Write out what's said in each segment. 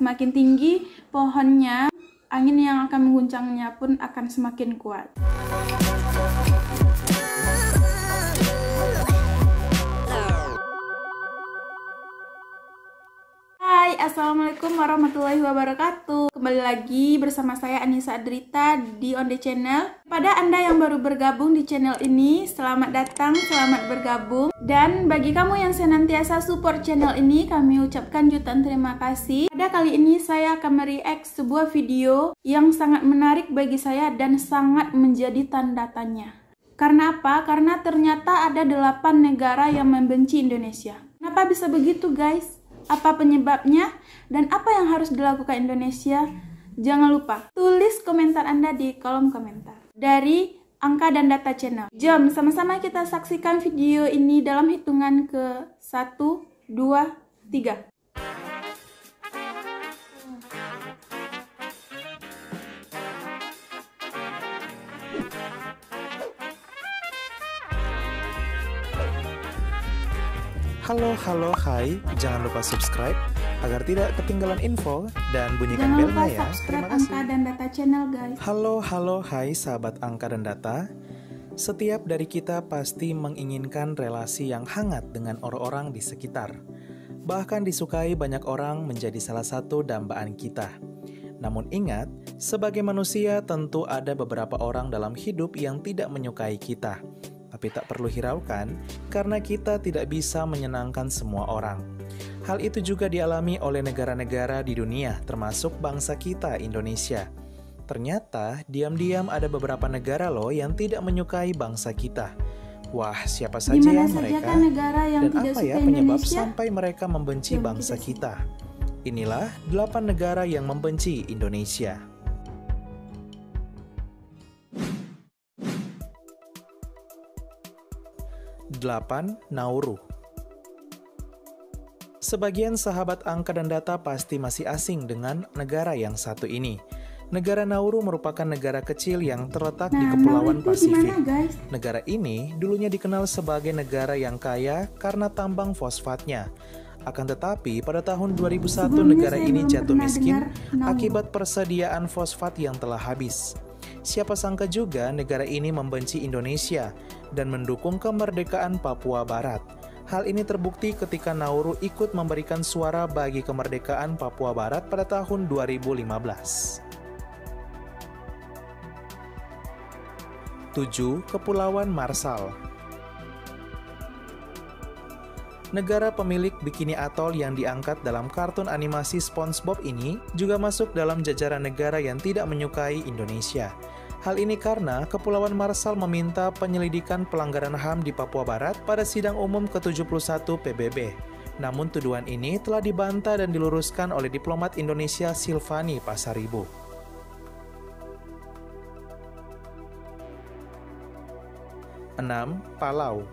Semakin tinggi pohonnya, angin yang akan mengguncangnya pun akan semakin kuat. Hai, Assalamualaikum warahmatullahi wabarakatuh. Kembali lagi bersama saya Anissa Adrita di Onde Channel. Pada Anda yang baru bergabung di channel ini, selamat datang, selamat bergabung. Dan bagi kamu yang senantiasa support channel ini, kami ucapkan jutaan terima kasih. Pada kali ini saya akan mereact sebuah video yang sangat menarik bagi saya dan sangat menjadi tanda tanya. Karena apa? Karena ternyata ada 8 negara yang membenci Indonesia. Kenapa bisa begitu, guys? Apa penyebabnya dan apa yang harus dilakukan Indonesia? Jangan lupa tulis komentar Anda di kolom komentar. Dari Angka dan Data Channel. Jom sama-sama kita saksikan video ini dalam hitungan ke 1, 2, 3. Halo, hai, jangan lupa subscribe agar tidak ketinggalan info dan bunyikan belnya ya. Terima kasih. Angka dan Data Channel, guys. Halo, hai sahabat Angka dan Data. Setiap dari kita pasti menginginkan relasi yang hangat dengan orang-orang di sekitar. Bahkan disukai banyak orang menjadi salah satu dambaan kita. Namun ingat, sebagai manusia tentu ada beberapa orang dalam hidup yang tidak menyukai kita. Tapi tak perlu hiraukan, karena kita tidak bisa menyenangkan semua orang. Hal itu juga dialami oleh negara-negara di dunia, termasuk bangsa kita, Indonesia. Ternyata, diam-diam ada beberapa negara loh yang tidak menyukai bangsa kita. Wah, siapa saja ya mereka? Negara yang dan tidak apa suka ya penyebab Indonesia? Sampai mereka membenci bangsa kita? Inilah 8 negara yang membenci Indonesia. 8. Nauru. Sebagian sahabat Angka dan Data pasti masih asing dengan negara yang satu ini. Negara Nauru merupakan negara kecil yang terletak di Kepulauan Pasifik. Negara ini dulunya dikenal sebagai negara yang kaya karena tambang fosfatnya. Akan tetapi pada tahun 2001 negara ini jatuh miskin akibat persediaan fosfat yang telah habis. Siapa sangka juga negara ini membenci Indonesia dan mendukung kemerdekaan Papua Barat. Hal ini terbukti ketika Nauru ikut memberikan suara bagi kemerdekaan Papua Barat pada tahun 2015. 7. Kepulauan Marshall. Negara pemilik Bikini Atoll yang diangkat dalam kartun animasi SpongeBob ini juga masuk dalam jajaran negara yang tidak menyukai Indonesia. Hal ini karena Kepulauan Marshall meminta penyelidikan pelanggaran HAM di Papua Barat pada sidang umum ke-71 PBB. Namun tuduhan ini telah dibantah dan diluruskan oleh diplomat Indonesia Silvani Pasaribu. 6. Palau.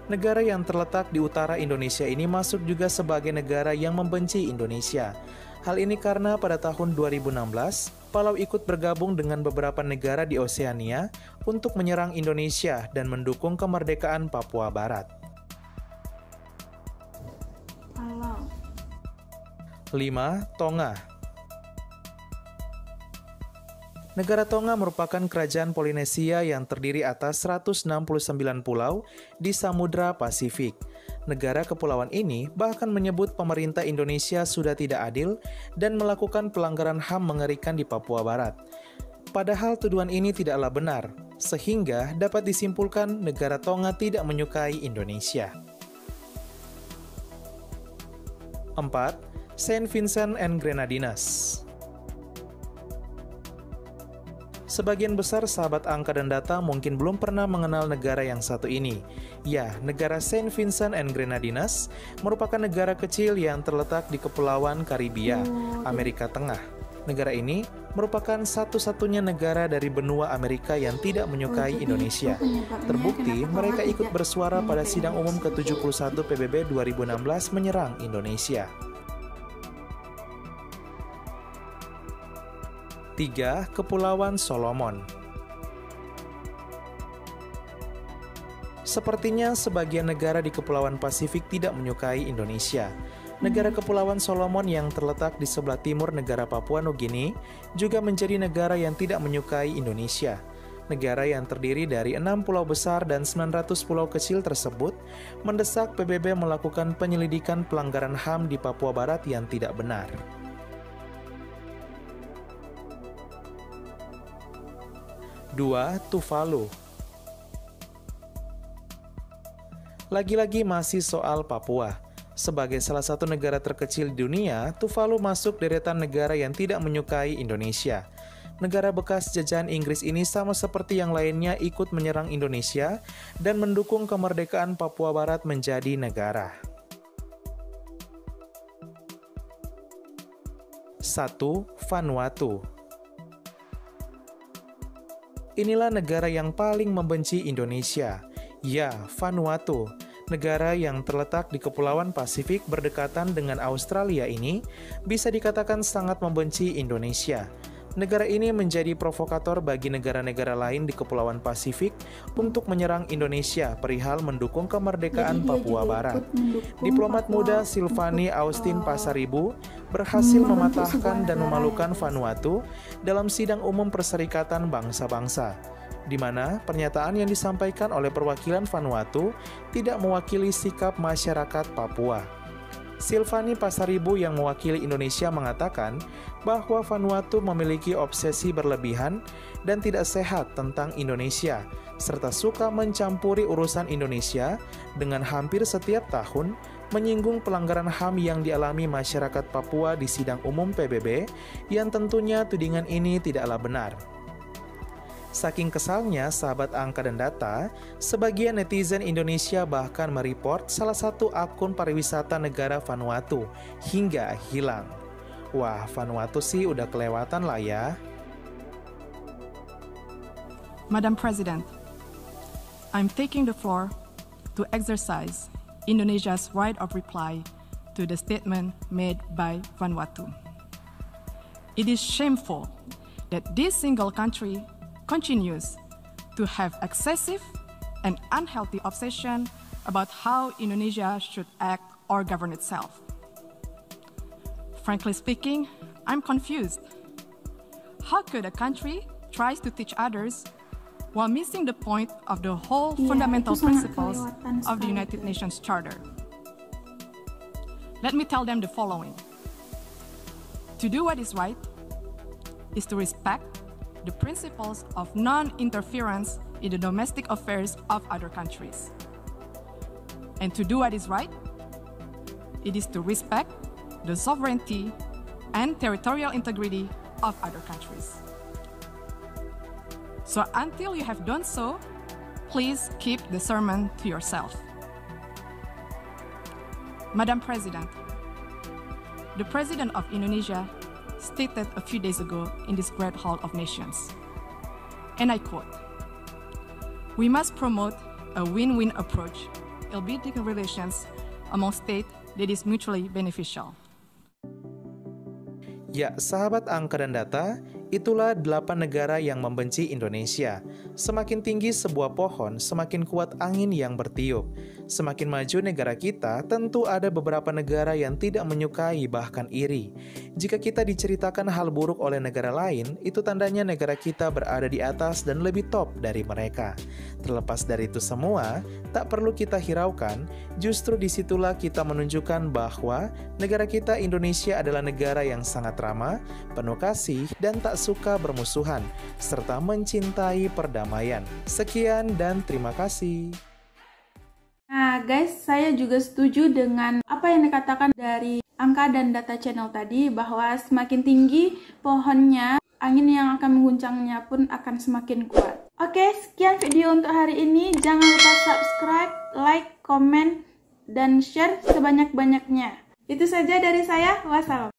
Negara yang terletak di utara Indonesia ini masuk juga sebagai negara yang membenci Indonesia. Hal ini karena pada tahun 2016, Palau ikut bergabung dengan beberapa negara di Oseania untuk menyerang Indonesia dan mendukung kemerdekaan Papua Barat. Palau. 5. Tonga. Negara Tonga merupakan kerajaan Polinesia yang terdiri atas 169 pulau di Samudra Pasifik. Negara kepulauan ini bahkan menyebut pemerintah Indonesia sudah tidak adil dan melakukan pelanggaran HAM mengerikan di Papua Barat. Padahal tuduhan ini tidaklah benar, sehingga dapat disimpulkan negara Tonga tidak menyukai Indonesia. 4. Saint Vincent and Grenadines. Sebagian besar sahabat Angka dan Data mungkin belum pernah mengenal negara yang satu ini. Ya, negara Saint Vincent and Grenadines merupakan negara kecil yang terletak di Kepulauan Karibia, Amerika Tengah. Negara ini merupakan satu-satunya negara dari benua Amerika yang tidak menyukai Indonesia. Terbukti, mereka ikut bersuara pada sidang umum ke-71 PBB 2016 menyerang Indonesia. 3. Kepulauan Solomon. Sepertinya sebagian negara di Kepulauan Pasifik tidak menyukai Indonesia. Negara Kepulauan Solomon yang terletak di sebelah timur negara Papua Nugini juga menjadi negara yang tidak menyukai Indonesia. Negara yang terdiri dari 6 pulau besar dan 900 pulau kecil tersebut mendesak PBB melakukan penyelidikan pelanggaran HAM di Papua Barat yang tidak benar. Dua, Tuvalu. Lagi-lagi masih soal Papua. Sebagai salah satu negara terkecil di dunia, Tuvalu masuk deretan negara yang tidak menyukai Indonesia. Negara bekas jajahan Inggris ini sama seperti yang lainnya ikut menyerang Indonesia dan mendukung kemerdekaan Papua Barat menjadi negara. 1. Vanuatu. Inilah negara yang paling membenci Indonesia. Ya, Vanuatu. Negara yang terletak di Kepulauan Pasifik berdekatan dengan Australia ini bisa dikatakan sangat membenci Indonesia. Negara ini menjadi provokator bagi negara-negara lain di Kepulauan Pasifik untuk menyerang Indonesia perihal mendukung kemerdekaan Papua Barat. Diplomat muda Silvani Austin Pasaribu berhasil mematahkan dan memalukan Vanuatu dalam sidang umum Perserikatan Bangsa-Bangsa, di mana pernyataan yang disampaikan oleh perwakilan Vanuatu tidak mewakili sikap masyarakat Papua. Silvani Pasaribu yang mewakili Indonesia mengatakan bahwa Vanuatu memiliki obsesi berlebihan dan tidak sehat tentang Indonesia, serta suka mencampuri urusan Indonesia dengan hampir setiap tahun menyinggung pelanggaran HAM yang dialami masyarakat Papua di sidang umum PBB, yang tentunya tudingan ini tidaklah benar. Saking kesalnya, sahabat angka dan data, sebagian netizen Indonesia bahkan mereport salah satu akun pariwisata negara Vanuatu hingga hilang. Wah, Vanuatu sih udah kelewatan lah ya. Madam President, I'm taking the floor to exercise Indonesia's right of reply to the statement made by Vanuatu. It is shameful that this single country continues to have excessive and unhealthy obsession about how Indonesia should act or govern itself. Frankly speaking, I'm confused. How could a country try to teach others while missing the point of the whole fundamental principles of the United Nations Charter? Let me tell them the following. To do what is right is to respect the principles of non-interference in the domestic affairs of other countries. And to do what is right, it is to respect the sovereignty and territorial integrity of other countries. So until you have done so, please keep the sermon to yourself. Madam President, the President of Indonesia stated a few days ago in this great hall of nations, and I quote, "We must promote a win-win approach in building relations among states that is mutually beneficial." Ya, sahabat angka dan data, itulah 8 negara yang membenci Indonesia. Semakin tinggi sebuah pohon, semakin kuat angin yang bertiup. Semakin maju negara kita, tentu ada beberapa negara yang tidak menyukai bahkan iri. Jika kita diceritakan hal buruk oleh negara lain, itu tandanya negara kita berada di atas dan lebih top dari mereka. Terlepas dari itu semua, tak perlu kita hiraukan, justru disitulah kita menunjukkan bahwa negara kita Indonesia adalah negara yang sangat ramah, penuh kasih, dan tak suka bermusuhan, serta mencintai perdamaian. Sekian dan terima kasih. Nah guys, saya juga setuju dengan apa yang dikatakan dari angka dan data channel tadi, bahwa semakin tinggi pohonnya, angin yang akan mengguncangnya pun akan semakin kuat. Oke, sekian video untuk hari ini. Jangan lupa subscribe, like, komen, dan share sebanyak-banyaknya. Itu saja dari saya. Wassalam.